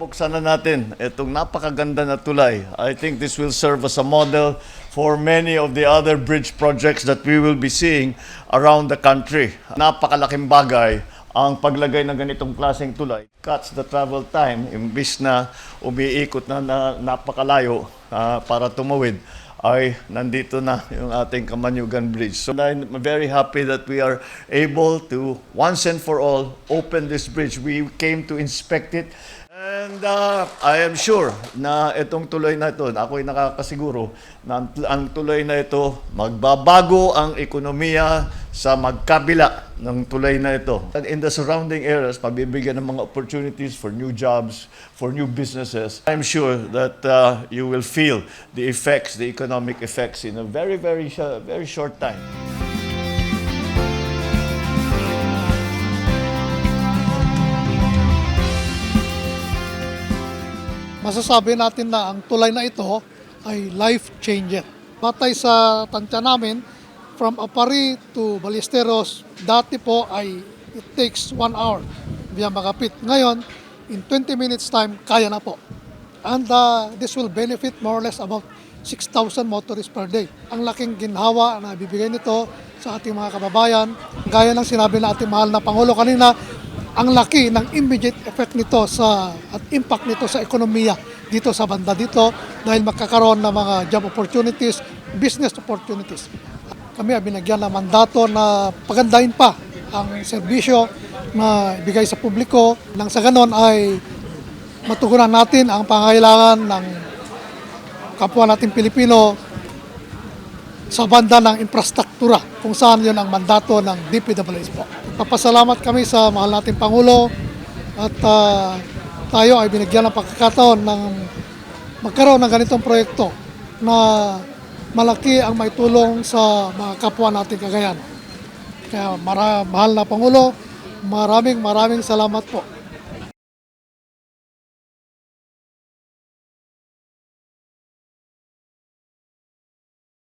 buksan na natin itong napakaganda na tulay. I think this will serve as a model for many of the other bridge projects that we will be seeing around the country. Napakalaking bagay ang paglagay ng ganitong klaseng tulay. Cuts the travel time, imbis na umiikot na napakalayo para tumawid, ay nandito na yung ating Kamanyugan Bridge. So I'm very happy that we are able to once and for all open this bridge. We came to inspect it. And I am sure na itong tuloy na ito, ako'y nakakasiguro na ang tuloy na ito, magbabago ang ekonomiya sa magkabila ng tuloy na ito. And in the surrounding areas, pabibigyan ng mga opportunities for new jobs, for new businesses. I'm sure that you will feel the effects, the economic effects in a very short time. Masasabi natin na ang tulay na ito ay life changer. Batay sa tansya namin, from Apari to Ballesteros, dati po ay it takes 1 hour via Magapit. Ngayon, in 20 minutes time, kaya na po. And this will benefit more or less about 6,000 motorists per day. Ang laking ginhawa na bibigay nito sa ating mga kababayan. Gaya ng sinabi na ating mahal na Pangulo kanina, ang laki ng immediate effect nito at impact nito sa ekonomiya dito sa banda dito dahil magkakaroon ng mga job opportunities, business opportunities. Kami ay binagyan ng mandato na pagandahin pa ang serbisyo na ibigay sa publiko nang sa ganon ay matugunan natin ang pangangailangan ng kapwa nating Pilipino sa banda ng infrastruktura kung saan yun ang mandato ng DPWH po. Papasalamat kami sa mahal nating Pangulo at tayo ay binigyan ng pagkakataon ng magkaroon ng ganitong proyekto na malaki ang maitulong sa mga kapwa nating Cagayan. Kaya mahal na Pangulo, maraming salamat po.